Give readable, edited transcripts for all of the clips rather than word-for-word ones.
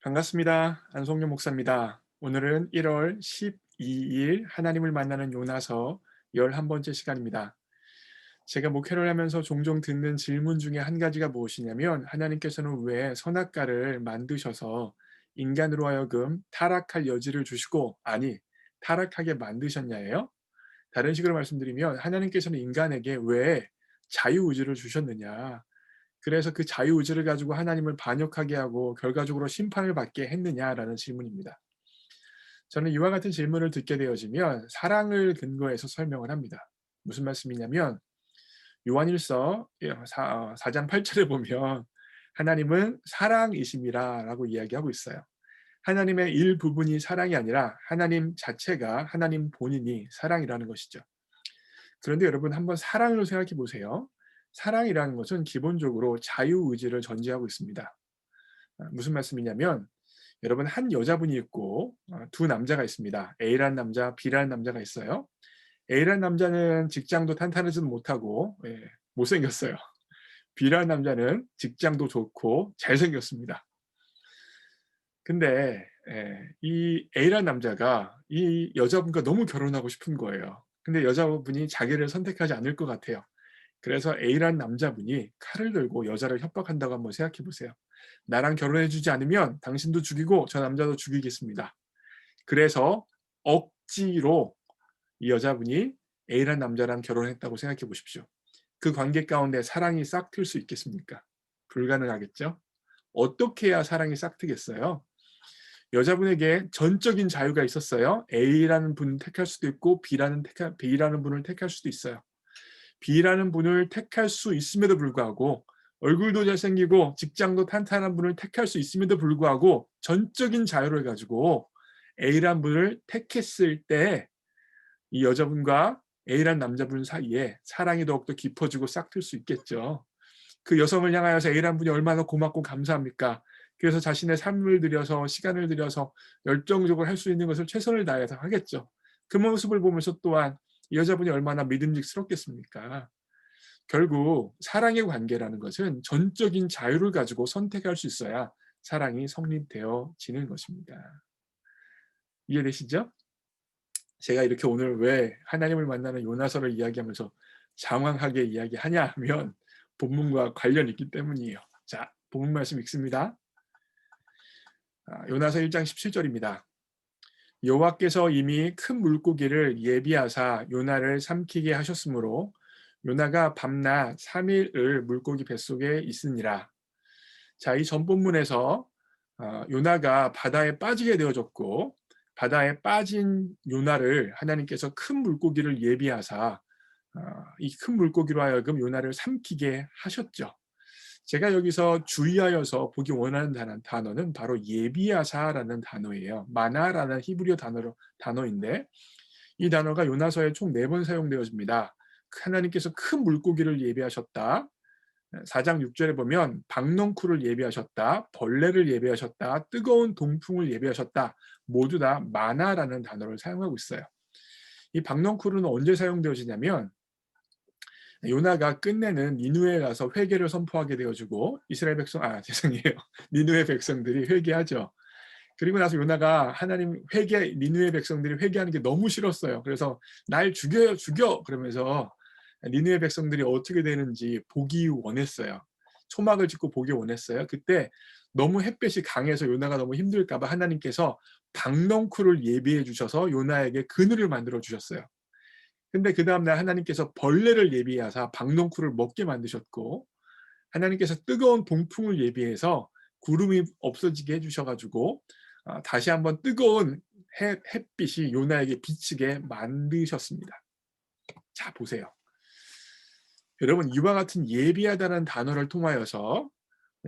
반갑습니다. 안성료 목사입니다. 오늘은 1월 12일 하나님을 만나는 요나서 11번째 시간입니다. 제가 목회를 하면서 종종 듣는 질문 중에 한 가지가 무엇이냐면 하나님께서는 왜 선악과를 만드셔서 인간으로 하여금 타락할 여지를 주시고 아니 타락하게 만드셨냐예요. 다른 식으로 말씀드리면 하나님께서는 인간에게 왜 자유의지를 주셨느냐, 그래서 그 자유의지를 가지고 하나님을 반역하게 하고 결과적으로 심판을 받게 했느냐라는 질문입니다. 저는 이와 같은 질문을 듣게 되어지면 사랑을 근거해서 설명을 합니다. 무슨 말씀이냐면 요한일서 4장 8절에 보면 하나님은 사랑이심이라라고 이야기하고 있어요. 하나님의 일부분이 사랑이 아니라 하나님 자체가, 하나님 본인이 사랑이라는 것이죠. 그런데 여러분, 한번 사랑을 생각해 보세요. 사랑이라는 것은 기본적으로 자유의지를 전제하고 있습니다. 무슨 말씀이냐면 여러분, 한 여자분이 있고 두 남자가 있습니다. A라는 남자, B라는 남자가 있어요. A라는 남자는 직장도 탄탄하지도 못하고 못생겼어요. B라는 남자는 직장도 좋고 잘생겼습니다. 근데 이 A라는 남자가 이 여자분과 너무 결혼하고 싶은 거예요. 근데 여자분이 자기를 선택하지 않을 것 같아요. 그래서 A라는 남자분이 칼을 들고 여자를 협박한다고 한번 생각해 보세요. 나랑 결혼해 주지 않으면 당신도 죽이고 저 남자도 죽이겠습니다. 그래서 억지로 이 여자분이 A라는 남자랑 결혼했다고 생각해 보십시오. 그 관계 가운데 사랑이 싹틀 수 있겠습니까? 불가능하겠죠? 어떻게 해야 사랑이 싹트겠어요? 여자분에게 전적인 자유가 있었어요. A라는 분을 택할 수도 있고 B라는 분을 택할 수도 있어요. B라는 분을 택할 수 있음에도 불구하고 얼굴도 잘생기고 직장도 탄탄한 분을 택할 수 있음에도 불구하고 전적인 자유를 가지고 A라는 분을 택했을 때 이 여자분과 A라는 남자분 사이에 사랑이 더욱더 깊어지고 싹틀 수 있겠죠. 그 여성을 향하여서 A라는 분이 얼마나 고맙고 감사합니까? 그래서 자신의 삶을 들여서 시간을 들여서 열정적으로 할 수 있는 것을 최선을 다해서 하겠죠. 그 모습을 보면서 또한 이 여자분이 얼마나 믿음직스럽겠습니까? 결국 사랑의 관계라는 것은 전적인 자유를 가지고 선택할 수 있어야 사랑이 성립되어지는 것입니다. 이해되시죠? 제가 이렇게 오늘 왜 하나님을 만나는 요나서를 이야기하면서 장황하게 이야기하냐 하면 본문과 관련이 있기 때문이에요. 자, 본문 말씀 읽습니다. 요나서 1장 17절입니다. 여호와께서 이미 큰 물고기를 예비하사 요나를 삼키게 하셨으므로 요나가 밤낮 3일을 물고기 뱃속에 있으니라. 자, 이 전 본문에서 요나가 바다에 빠지게 되어졌고 바다에 빠진 요나를 하나님께서 큰 물고기를 예비하사 이 큰 물고기로 하여금 요나를 삼키게 하셨죠. 제가 여기서 주의하여서 보기 원하는 단어는 바로 예비하사라는 단어예요. 마나라는 히브리어 단어인데 이 단어가 요나서에 총 4번 사용되어집니다. 하나님께서 큰 물고기를 예비하셨다. 4장 6절에 보면 박넝쿨을 예비하셨다. 벌레를 예비하셨다. 뜨거운 동풍을 예비하셨다. 모두 다 마나라는 단어를 사용하고 있어요. 이 박넝쿨은 언제 사용되어지냐면 요나가 끝내는 니누에 가서 회개를 선포하게 되어지고 이스라엘 백성 죄송해요. 니누의 백성들이 회개하죠. 그리고 나서 요나가 하나님 니누의 백성들이 회개하는 게 너무 싫었어요. 그래서 날 죽여요, 죽여 그러면서 니누의 백성들이 어떻게 되는지 보기 원했어요. 초막을 짓고 보기 원했어요. 그때 너무 햇볕이 강해서 요나가 너무 힘들까 봐 하나님께서 박넝쿨을 예비해 주셔서 요나에게 그늘을 만들어 주셨어요. 근데 그 다음날 하나님께서 벌레를 예비하사 박넝쿨을 먹게 만드셨고 하나님께서 뜨거운 동풍을 예비해서 구름이 없어지게 해주셔가지고 다시 한번 뜨거운 햇빛이 요나에게 비치게 만드셨습니다. 자, 보세요. 여러분, 이와 같은 예비하다는 단어를 통하여서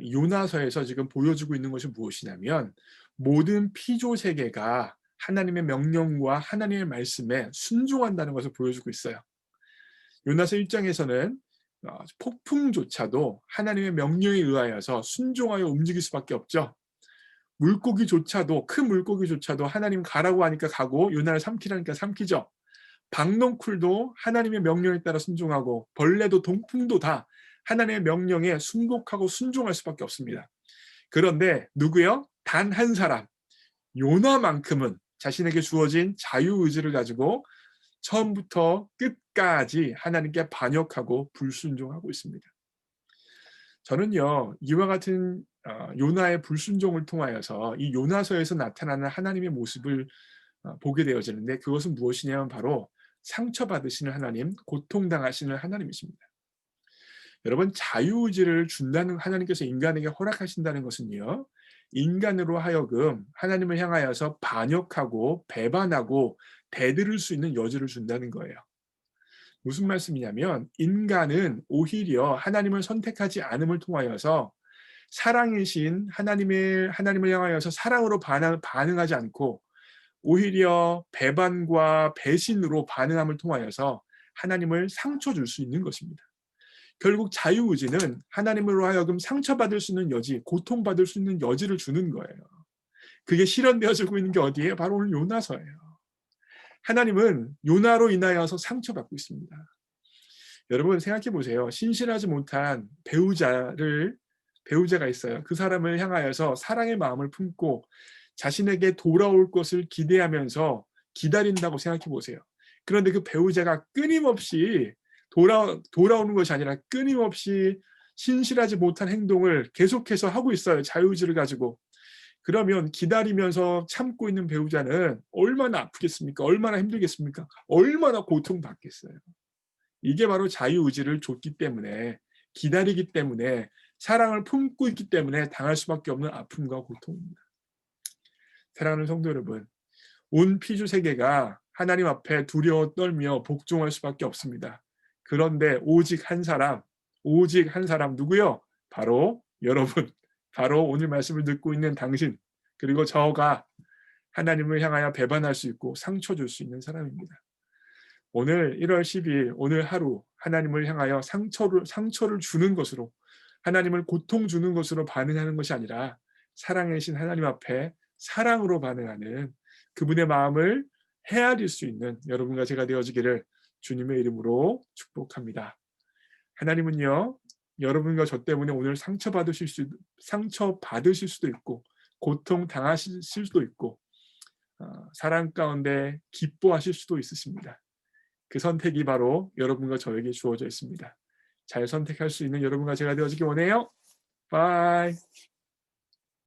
요나서에서 지금 보여주고 있는 것이 무엇이냐면 모든 피조 세계가 하나님의 명령과 하나님의 말씀에 순종한다는 것을 보여주고 있어요. 요나서 1장에서는 폭풍조차도 하나님의 명령에 의하여서 순종하여 움직일 수밖에 없죠. 물고기조차도, 큰 물고기조차도 하나님 가라고 하니까 가고 요나를 삼키라니까 삼키죠. 박넝쿨도 하나님의 명령에 따라 순종하고 벌레도 동풍도 다 하나님의 명령에 순복하고 순종할 수밖에 없습니다. 그런데 누구요? 단 한 사람, 요나만큼은 자신에게 주어진 자유의지를 가지고 처음부터 끝까지 하나님께 반역하고 불순종하고 있습니다. 저는요, 이와 같은 요나의 불순종을 통하여서 이 요나서에서 나타나는 하나님의 모습을 보게 되어지는데, 그것은 무엇이냐면 바로 상처받으시는 하나님, 고통당하시는 하나님이십니다. 여러분, 자유의지를 준다는, 하나님께서 인간에게 허락하신다는 것은요, 인간으로 하여금 하나님을 향하여서 반역하고 배반하고 대들을 수 있는 여지를 준다는 거예요. 무슨 말씀이냐면, 인간은 오히려 하나님을 선택하지 않음을 통하여서 사랑이신 하나님을 향하여서 사랑으로 반응하지 않고 오히려 배반과 배신으로 반응함을 통하여서 하나님을 상처 줄 수 있는 것입니다. 결국 자유의지는 하나님으로 하여금 상처받을 수 있는 여지, 고통받을 수 있는 여지를 주는 거예요. 그게 실현되어지고 있는 게 어디예요? 바로 오늘 요나서예요. 하나님은 요나로 인하여서 상처받고 있습니다. 여러분 생각해 보세요. 신실하지 못한 배우자가 있어요. 그 사람을 향하여서 사랑의 마음을 품고 자신에게 돌아올 것을 기대하면서 기다린다고 생각해 보세요. 그런데 그 배우자가 끊임없이 돌아오는 것이 아니라 끊임없이 신실하지 못한 행동을 계속해서 하고 있어요. 자유의지를 가지고. 그러면 기다리면서 참고 있는 배우자는 얼마나 아프겠습니까? 얼마나 힘들겠습니까? 얼마나 고통받겠어요. 이게 바로 자유의지를 줬기 때문에, 기다리기 때문에, 사랑을 품고 있기 때문에 당할 수밖에 없는 아픔과 고통입니다. 사랑하는 성도 여러분, 온 피조 세계가 하나님 앞에 두려워 떨며 복종할 수밖에 없습니다. 그런데 오직 한 사람 누구요? 바로 여러분, 바로 오늘 말씀을 듣고 있는 당신, 그리고 저가 하나님을 향하여 배반할 수 있고 상처 줄 수 있는 사람입니다. 오늘 1월 12일 오늘 하루 하나님을 향하여 상처를 주는 것으로, 하나님을 고통 주는 것으로 반응하는 것이 아니라 사랑이신 하나님 앞에 사랑으로 반응하는 그분의 마음을 헤아릴 수 있는 여러분과 제가 되어지기를 주님의 이름으로 축복합니다. 하나님은요, 여러분과 저 때문에 오늘 상처받으실 수도 있고 고통 당하실 수도 있고 사랑 가운데 기뻐하실 수도 있으십니다. 그 선택이 바로 여러분과 저에게 주어져 있습니다. 잘 선택할 수 있는 여러분과 제가 되어지기 원해요. 바이.